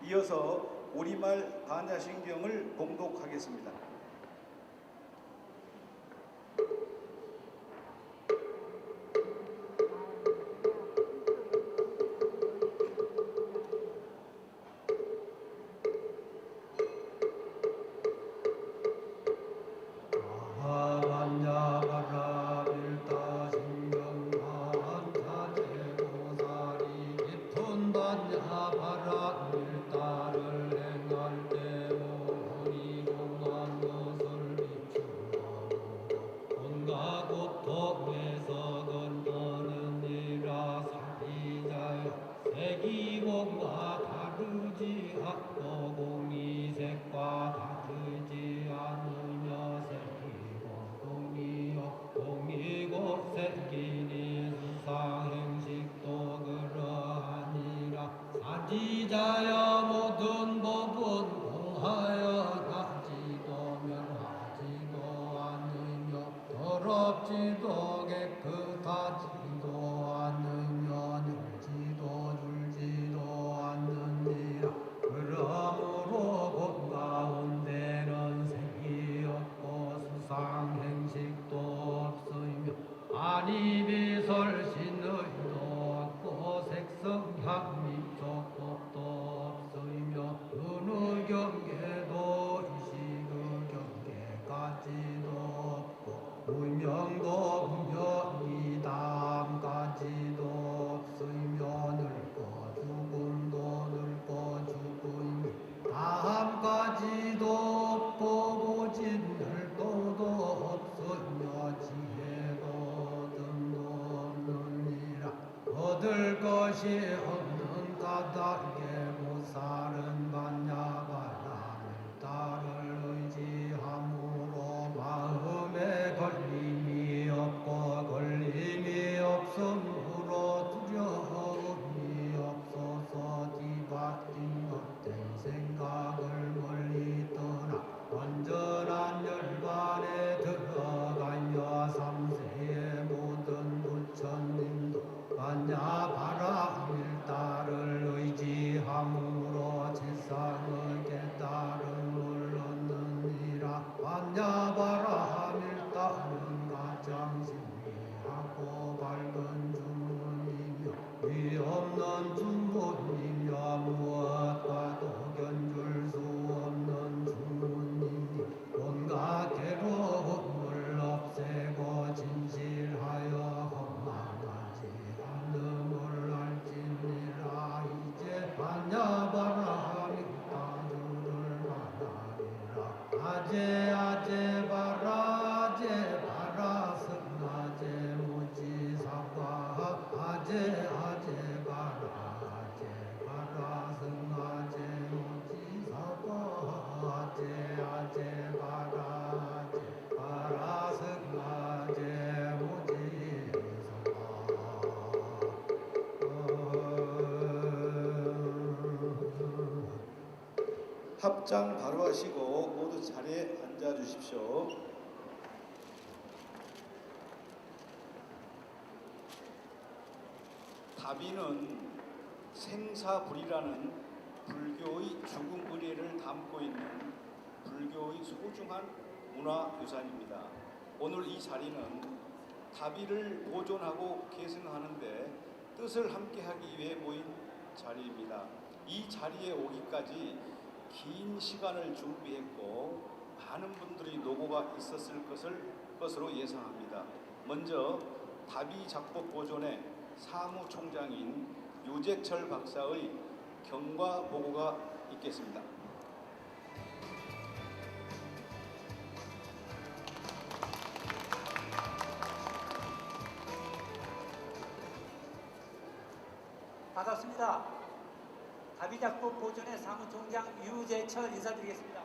이어서 우리말 반야신경을 봉독하겠습니다. 세기공과 다르지 않고 공이색과 다르지 않으며 세기고 공이요 공이고 세기니 수상행식도 그러하니라. 사지자여 모든 법은 공하여 나지도 멸하지도 않으며 더럽지도 깨끗하지도 않으며 늘지도 줄지도 않느니라. 그러므로 곧 가운데는 색이 없고 수상행식도 없으며 아니비설신의도 없고 색성향미 조법도 없으며 어느 경계도 이시그 경계까지도 없고 무명도 무명이 다음까지도 없으며 늙고 죽음도 늙고 죽음이 다음까지도 없고 고집 늙고도 없으며 지혜도 뜸도 없느니라. 얻을 것이 없는 까닭에 무살은 반야바람을 따를 의지함으로 마음에 걸림이 없고 걸림이 없으므로 두려움이 없어서 뒤바뀐 것된 생각을 멀리 떠나 완전한 열반에 들어가며 삼세의 모든 부처님도 반야바라밀다를 의지함으로 세상을 깨달음을 얻느니라. 반야바라밀다는 가장 신비하고 밝은 주문이며 위 없는 주문이며 무엇과도 견줄 수 없는 주문이니 온갖 괴로움을 없애고 진실하여 험난하지 않음을 알지니라. 이제 반야바라밀다주를 만나리라. 아제 바라 승아제 무지사과 아제 바라 승아제 무지사과 아제 바라 승아제 무지사과. 합장 바로 하시고 모두 자리에 앉아 주십시오. 다비는 생사불이라는 불교의 죽음 의례를 담고 있는 불교의 소중한 문화유산입니다. 오늘 이 자리는 다비를 보존하고 계승하는 데 뜻을 함께하기 위해 모인 자리입니다. 이 자리에 오기까지 긴 시간을 준비했고 많은 분들이 노고가 있었을 것으로 예상합니다. 먼저 다비 작법 보존의 사무총장인 유재철 박사의 경과 보고가 있겠습니다. 반갑습니다. 다비작법 보존의 사무총장 유재철 인사드리겠습니다.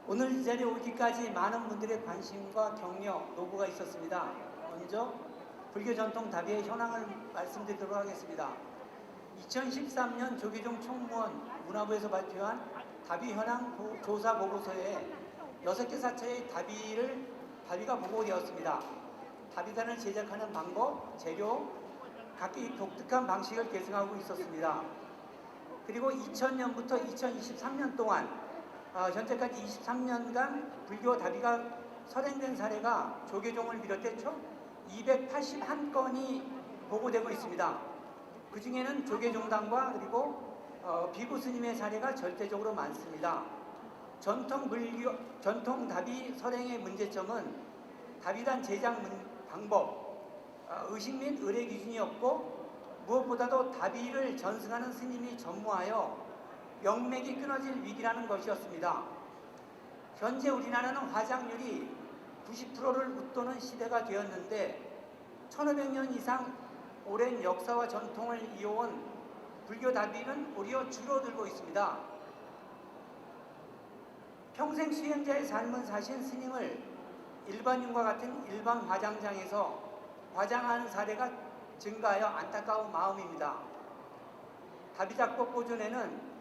오늘 이 자리에 오기까지 많은 분들의 관심과 격려, 노고가 있었습니다. 먼저 불교 전통 다비의 현황을 말씀드리도록 하겠습니다. 2013년 조계종 총무원 문화부에서 발표한 다비 현황 조사 보고서에 6개 사처의 다비가 보고되었습니다. 다비단을 제작하는 방법, 재료, 각기 독특한 방식을 계승하고 있었습니다. 그리고 2000년부터 2023년 동안 현재까지 23년간 불교 다비가 설행된 사례가 조계종을 비롯해 총 281건이 보고되고 있습니다. 그 중에는 조계종단과 그리고 비구 스님의 사례가 절대적으로 많습니다. 전통 다비 설행의 문제점은 다비단 제작 방법, 의식 및 의례 기준이 없고 무엇보다도 다비를 전승하는 스님이 전무하여 명맥이 끊어질 위기라는 것이었습니다. 현재 우리나라는 화장률이 90%를 웃도는 시대가 되었는데 1500년 이상 오랜 역사와 전통을 이어온 불교 다비는 오히려 줄어들고 있습니다. 평생 수행자의 삶을 사신 스님을 일반인과 같은 일반 화장장에서 화장하는 사례가 증가하여 안타까운 마음입니다. 다비작법 보존에는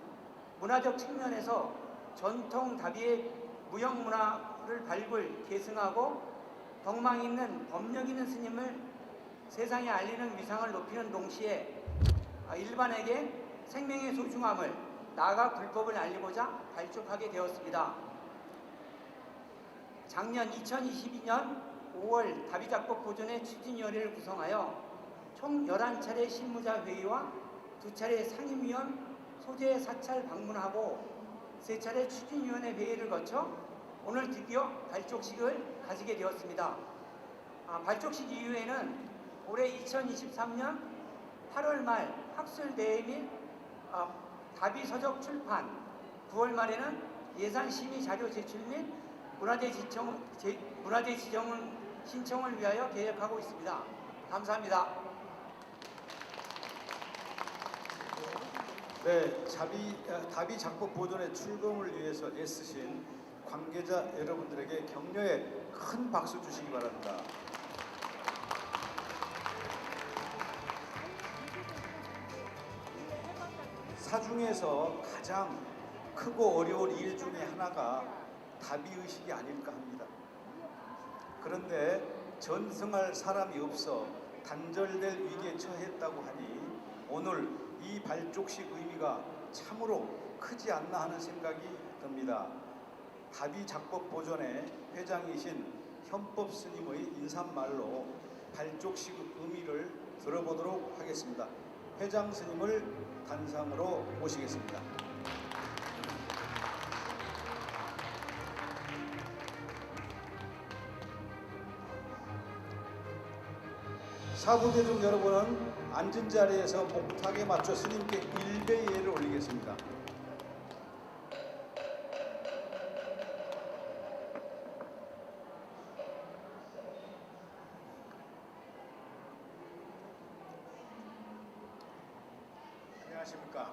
문화적 측면에서 전통 다비의 무형문화를 발굴, 계승하고 덕망 있는 법력 있는 스님을 세상에 알리는 위상을 높이는 동시에 일반에게 생명의 소중함을 나아가 불법을 알리고자 발족하게 되었습니다. 작년 2022년 5월 다비작법 보존의 추진위원회를 구성하여 총 11차례 실무자 회의와 2차례 상임위원 소재 사찰 방문하고 3차례 추진위원회 회의를 거쳐 오늘 드디어 발족식을 가지게 되었습니다. 발족식 이후에는 올해 2023년 8월 말 학술대회 및 다비 서적 출판, 9월 말에는 예산 심의 자료 제출 및 문화재 지정 신청을 위하여 계획하고 있습니다. 감사합니다. 네, 다비 작법 보존의 출범을 위해서 애쓰신 관계자 여러분들에게 격려의 큰 박수 주시기 바랍니다. 사중에서 가장 크고 어려운 일 중에 하나가 다비의식이 아닐까 합니다. 그런데 전승할 사람이 없어 단절될 위기에 처했다고 하니 오늘 이 발족식 의미가 참으로 크지 않나 하는 생각이 듭니다. 다비 작법 보존의 회장이신 현법 스님의 인사말로 발족식 의미를 들어보도록 하겠습니다. 회장 스님을 단상으로 모시겠습니다. 사부대중 여러분은 앉은 자리에서 목탁에 맞춰 스님께 일배 예를 올리겠습니다. 안녕하십니까.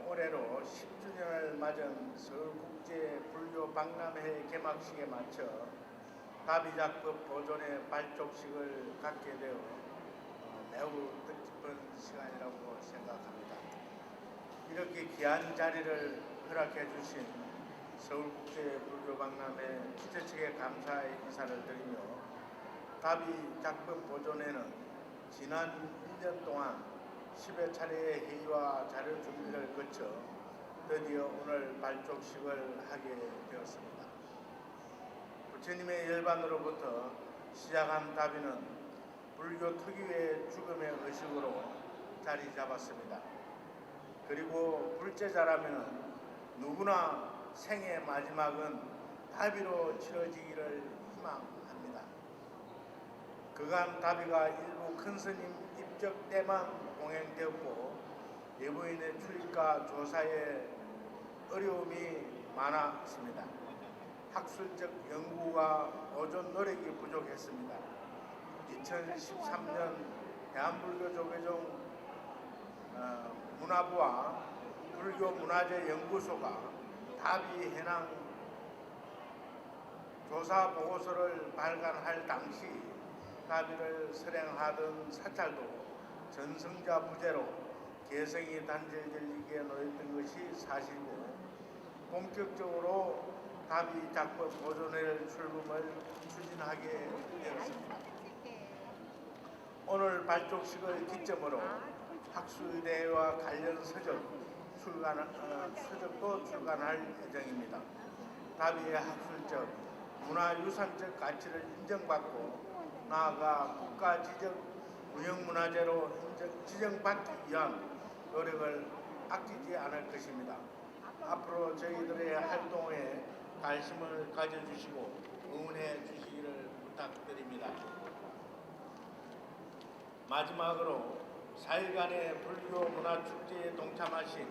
올해로 10주년을 맞은 서울국제 불교 박람회 개막식에 맞춰 다비작법 보존의 발족식을 갖게 되어 매우 뜻깊은 시간이라고 생각합니다. 이렇게 귀한 자리를 허락해 주신 서울국제 불교 박람회 주최 측에 감사의 인사를 드리며 다비작법 보존에는 지난 1년 동안 10여 차례의 회의와 자료 준비를 거쳐 드디어 오늘 발족식을 하게 되었습니다. 부처님의 열반으로부터 시작한 다비는 불교 특유의 죽음의 의식으로 자리 잡았습니다. 그리고 불제자라면 누구나 생의 마지막은 다비로 치러지기를 희망합니다. 그간 다비가 일부 큰 스님 입적 때만 공행되었고 예부인의 출입과 조사에 어려움이 많았습니다. 학술적 연구와 보존 노력이 부족했습니다. 2013년 대한불교조계종 문화부와 불교문화재연구소가 다비 해낭 조사 보고서를 발간할 당시 다비를 설행하던 사찰도 전승자 부재로 개성이 단절되기에 놓였던 것이 사실이고 본격적으로 답이 작법 보존회 출범을 추진하게 되었습니다. 오늘 발족식을 기점으로 학술대회와 관련 서적도 출간할 예정입니다. 답이의 학술적, 문화유산적 가치를 인정받고 나아가 국가지적 무형문화재로 지정받기 위한 노력을 아끼지 않을 것입니다. 앞으로 저희들의 활동에 관심을 가져주시고 응원해 주시기를 부탁드립니다. 마지막으로 4일간의 불교 문화축제에 동참하신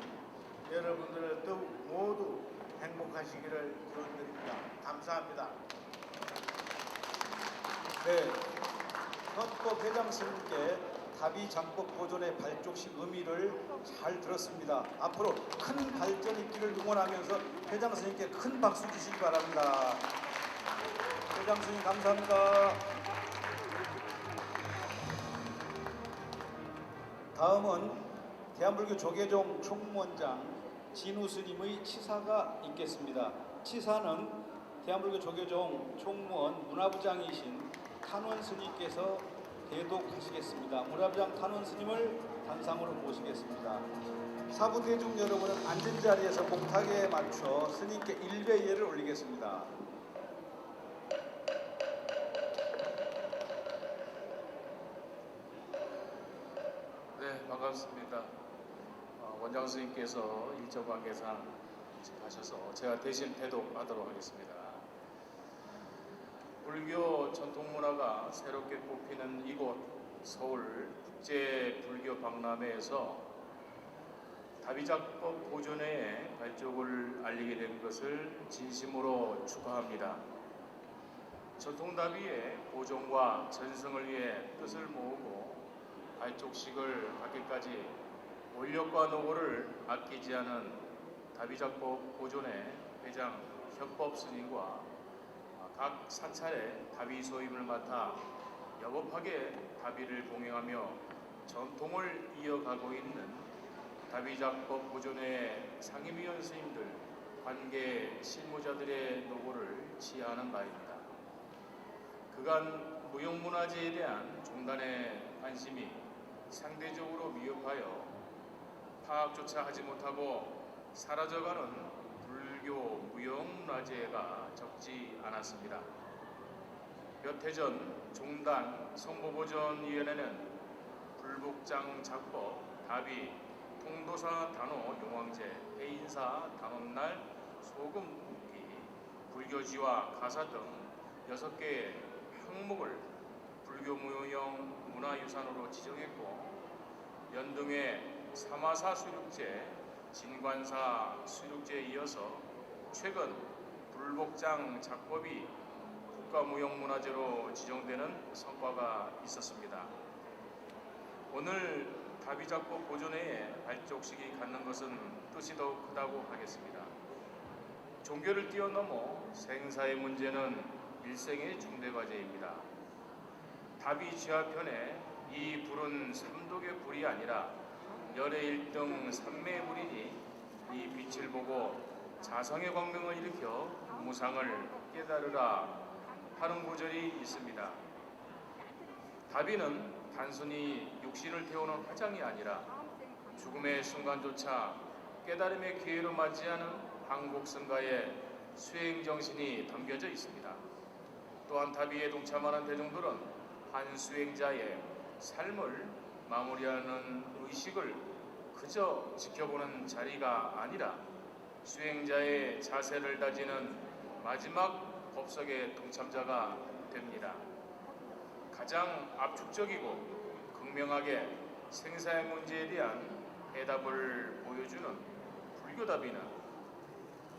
여러분들을 더욱 모두 행복하시기를 기원드립니다. 감사합니다. 네, 헌법 회장 스님께 답이 작법 보존의 발족식 의미를 잘 들었습니다. 앞으로 큰 발전 있기를 응원하면서 회장 스님께 큰 박수 주시기 바랍니다. 회장 스님 감사합니다. 다음은 대한불교 조계종 총무원장 진우 스님의 치사가 있겠습니다. 치사는 대한불교 조계종 총무원 문화부장이신 탄원 스님께서 대독하시겠습니다. 문화부장 탄원 스님을 단상으로 모시겠습니다. 사부대중 여러분은 앉은 자리에서 목탁에 맞춰 스님께 일배예를 올리겠습니다. 네, 반갑습니다. 원장 스님께서 일정 관계상 가셔서 제가 대신 대독하도록 하겠습니다. 불교 전통문화가 새롭게 꽃피는 이곳 서울 국제불교박람회에서 다비작법 보존회의 발족을 알리게 된 것을 진심으로 축하합니다. 전통다비의 보존과 전승을 위해 뜻을 모으고 발족식을 갖기까지 원력과 노고를 아끼지 않은 다비작법 보존회 회장 협법 스님과 각 사찰의 다비 소임을 맡아 여법하게 다비를 봉행하며 전통을 이어가고 있는 다비작법 보존회 상임위원 스님들, 관계 실무자들의 노고를 지하하는 바입니다. 그간 무형문화재에 대한 종단의 관심이 상대적으로 미흡하여 파악조차 하지 못하고 사라져가는 불교 무형문화재가 적지 않았습니다. 몇 해 전 종단 성보보전위원회는 불복장 작법, 다비, 통도사 단호 용왕제, 해인사 단원날 소금 굽기, 불교지와 가사 등 6개의 항목을 불교 무형 문화유산으로 지정했고 연등의 사마사 수륙제, 진관사 수륙제에 이어서 최근 불복장 작법이 국가무형문화재로 지정되는 성과가 있었습니다. 오늘 다비작법 보존회의 발족식이 갖는 것은 뜻이 더욱 크다고 하겠습니다. 종교를 뛰어넘어 생사의 문제는 일생의 중대과제입니다. 다비 지하편에 이 불은 삼독의 불이 아니라 열의 1등 삼매의 불이니 이 빛을 보고 자성의 광명을 일으켜 무상을 깨달으라 하는 구절이 있습니다. 다비는 단순히 육신을 태우는 화장이 아니라 죽음의 순간조차 깨달음의 기회로 맞이하는 한국성가의 수행정신이 담겨져 있습니다. 또한 다비에 동참하는 대중들은 한 수행자의 삶을 마무리하는 의식을 그저 지켜보는 자리가 아니라 수행자의 자세를 다지는 마지막 법석의 동참자가 됩니다. 가장 압축적이고 극명하게 생사의 문제에 대한 해답을 보여주는 불교다비는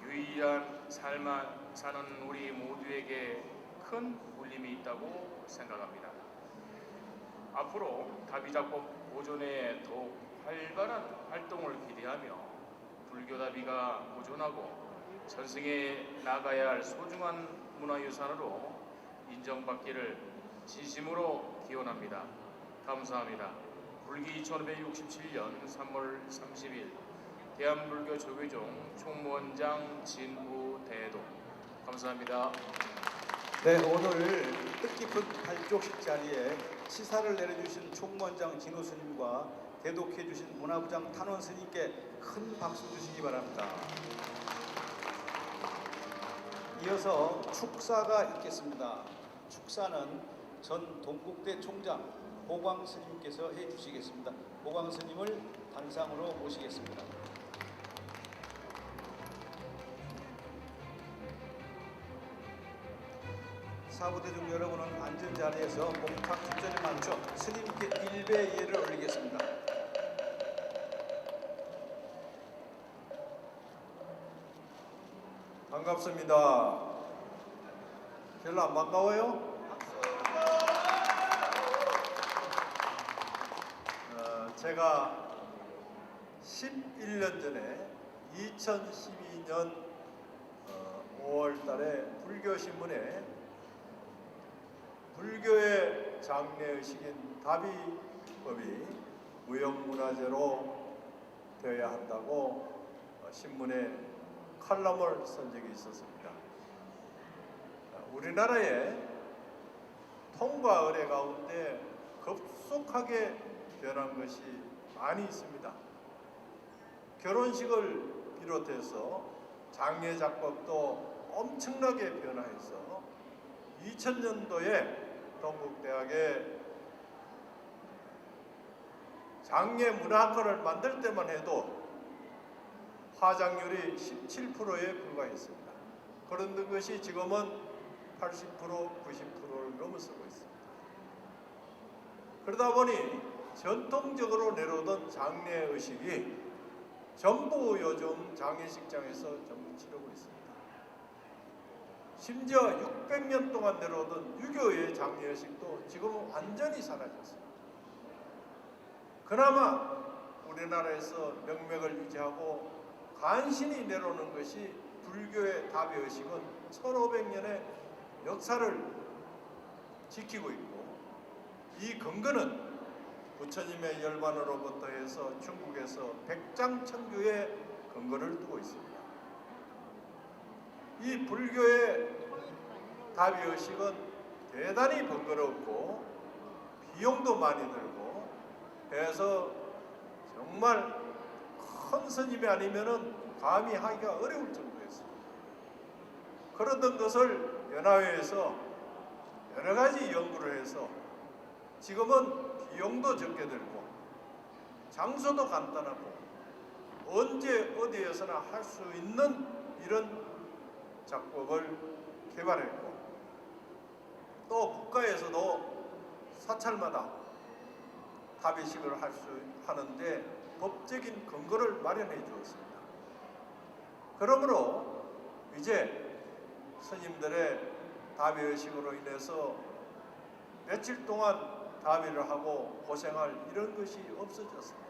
유일한 삶을 사는 우리 모두에게 큰 울림이 있다고 생각합니다. 앞으로 다비작법 보존에 더욱 활발한 활동을 기대하며 불교다비가 보존하고 전승해 나가야 할 소중한 문화유산으로 인정받기를 진심으로 기원합니다. 감사합니다. 불기 2567년 3월 30일 대한불교 조계종 총무원장 진우 대독 감사합니다. 네, 오늘 뜻깊은 발족식 자리에 치사를 내려주신 총무원장 진호 스님과 대독해 주신 문화부장 탄원 스님께 큰 박수 주시기 바랍니다. 이어서 축사가 있겠습니다. 축사는 전 동국대 총장 보광 스님께서 해주시겠습니다. 보광 스님을 단상으로 모시겠습니다. 사부대중 여러분은 앉은 자리에서 목탁 뒷전에 맞춰 스님께 일배 예를 올리겠습니다. 반갑습니다. 별로 안 반가워요? 제가 11년 전에 2012년 5월 달에 불교신문에 불교의 장례의식인 다비법이 무형문화재로 되어야 한다고 신문에 칼럼을 쓴 적이 있었습니다. 우리나라의 통과 의례 가운데 급속하게 변한 것이 많이 있습니다. 결혼식을 비롯해서 장례작법도 엄청나게 변화해서 2000년도에 동국대학에 장례문화학과를 만들 때만 해도 화장률이 17%에 불과했습니다. 그런데 그것이 지금은 80%, 90%를 넘어서고 있습니다. 그러다 보니 전통적으로 내려오던 장례의식이 전부 요즘 장례식장에서 전부 치르고 있습니다. 심지어 600년 동안 내려오던 유교의 장례의식도 지금은 완전히 사라졌습니다. 그나마 우리나라에서 명맥을 유지하고 간신히 내려오는 것이 불교의 다비의식은 1500년의 역사를 지키고 있고, 이 근거는 부처님의 열반으로부터 해서 중국에서 백장천규의 근거를 두고 있습니다. 이 불교의 다비의식은 대단히 번거롭고 비용도 많이 들고 해서 정말 큰 스님이 아니면은 감히 하기가 어려울 정도였습니다. 그러던 것을 연화회에서 여러 가지 연구를 해서 지금은 비용도 적게 들고 장소도 간단하고 언제 어디에서나 할 수 있는 이런 작법을 개발했고, 또 국가에서도 사찰마다 다비식을 하는데 법적인 근거를 마련해 주었습니다. 그러므로 이제 스님들의 다비의식으로 인해서 며칠 동안 다비를 하고 고생할 이런 것이 없어졌습니다.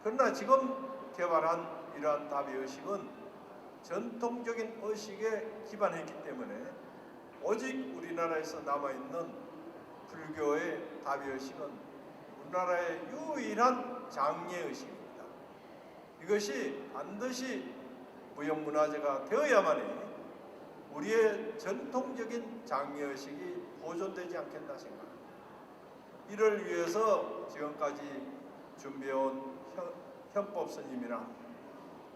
그러나 지금 개발한 이러한 다비의식은 전통적인 의식에 기반했기 때문에 오직 우리나라에서 남아있는 불교의 다비의식은 우리나라의 유일한 장례의식입니다. 이것이 반드시 무형문화재가 되어야만이 우리의 전통적인 장례의식이 보존되지 않겠나 생각합니다. 이를 위해서 지금까지 준비해온 현법 스님이나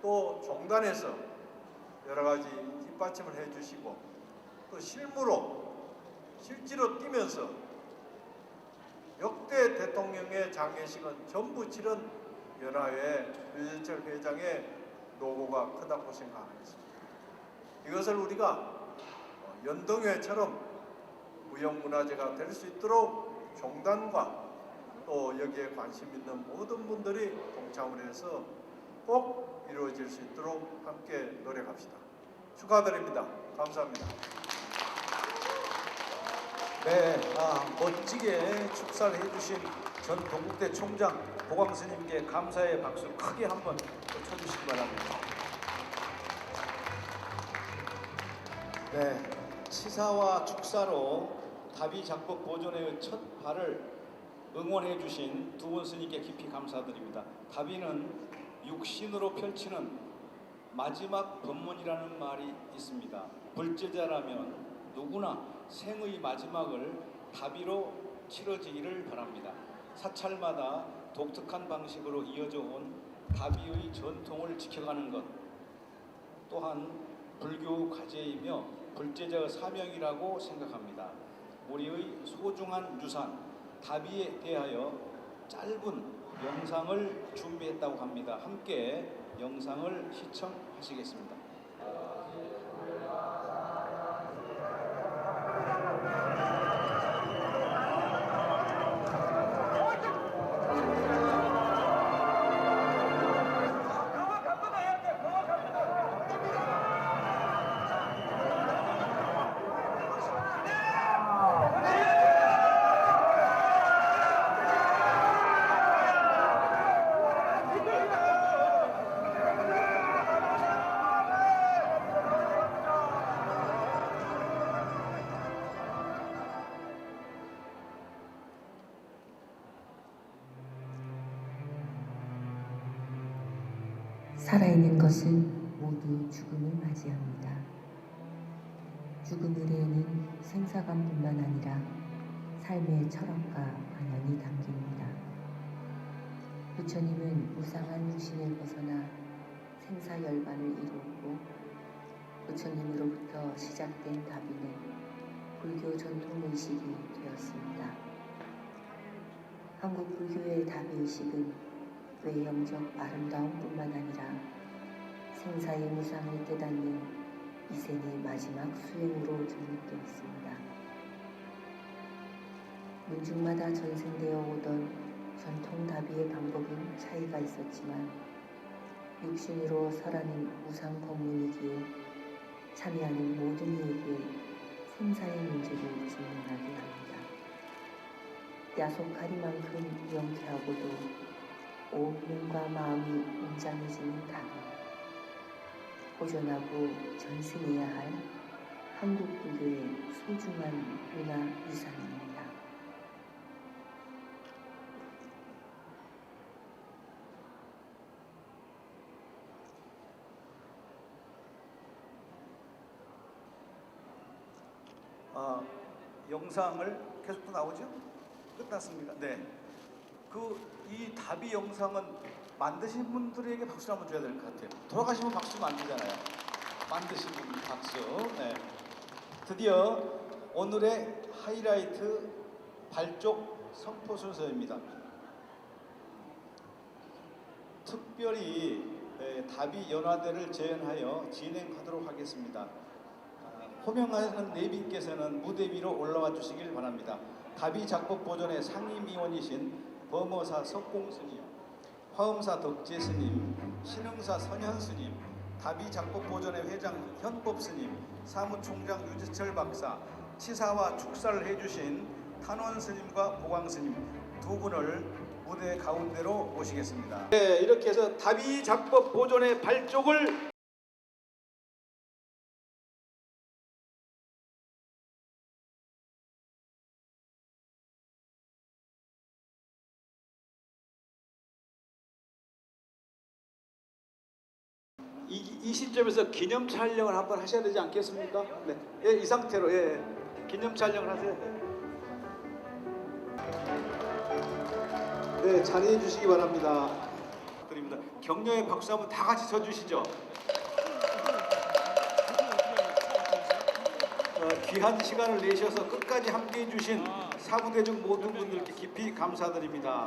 또 종단에서 여러 가지 뒷받침을 해주시고, 또 실제로 뛰면서 역대 대통령의 장례식은 전부 치른 연화회 류재철 회장의 노고가 크다고 생각하겠습니다. 이것을 우리가 연동회처럼 무형문화재가 될 수 있도록 종단과 또 여기에 관심 있는 모든 분들이 동참을 해서 꼭 이루어질 수 있도록 함께 노력합시다. 축하드립니다. 감사합니다. 네, 멋지게 축사를 해주신 전 동국대 총장 보광 스님께 감사의 박수 크게 한번 쳐주시기 바랍니다. 네, 치사와 축사로 다비 작법 보존의 첫 발을 응원해 주신 두 분 스님께 깊이 감사드립니다. 다비는 육신으로 펼치는 마지막 법문이라는 말이 있습니다. 불제자라면 누구나 생의 마지막을 다비로 치러지기를 바랍니다. 사찰마다 독특한 방식으로 이어져 온 다비의 전통을 지켜가는 것 또한 불교 과제이며 불제자의 사명이라고 생각합니다. 우리의 소중한 유산 다비에 대하여 짧은 영상을 준비했다고 합니다. 함께 영상을 시청하시겠습니다. 살아있는 것은 모두 죽음을 맞이합니다. 죽음의례에는 생사관뿐만 아니라 삶의 철학과 관연이 담깁니다. 부처님은 무상한 육신을 벗어나 생사열반을 이루었고 부처님으로부터 시작된 다비는 불교 전통의식이 되었습니다. 한국 불교의 다비의식은 외형적 아름다움뿐만 아니라 생사의 무상을 깨닫는 이생의 마지막 수행으로 접목되어 있습니다. 문중마다 전승되어 오던 전통 다비의 방법은 차이가 있었지만 육신으로 설하는 무상 법문이기에 참여하는 모든 이에게 생사의 문제를 직면하게 합니다. 야속하리만큼 명쾌하고도 온 몸과 마음이 웅장해지는 다비, 보존하고 전승해야 할 한국 불교의 소중한 문화 유산입니다. 영상을 계속 또 나오죠? 끝났습니다. 네. 이 다비 영상은 만드신 분들에게 박수를 한번 줘야 될 것 같아요. 돌아가시면 박수 주면 안 되잖아요. 만드신 분 박수. 네. 드디어 오늘의 하이라이트 발족 선포 순서입니다. 특별히 다비 연화대를 재현하여 진행하도록 하겠습니다. 호명하는 내빈께서는 무대 위로 올라와 주시길 바랍니다. 다비 작법 보존의 상임위원이신 범어사 석공스님, 화엄사 덕재스님, 신흥사 선현스님, 다비 작법 보존의 회장 현법스님, 사무총장 유지철 박사, 치사와 축사를 해주신 탄원스님과 보광스님 두 분을 무대 가운데로 모시겠습니다. 네, 이렇게 해서 다비 작법 보존의 발족을 이 시점에서 기념 촬영을 한번 하셔야 되지 않겠습니까? 네, 예, 이 상태로 기념 촬영을 하세요. 네, 자리해 주시기 바랍니다. 드립니다. 격려의 박수 한번 다 같이 쳐주시죠. 귀한 시간을 내셔서 끝까지 함께해 주신 사부대중 모든 분들께 깊이 감사드립니다.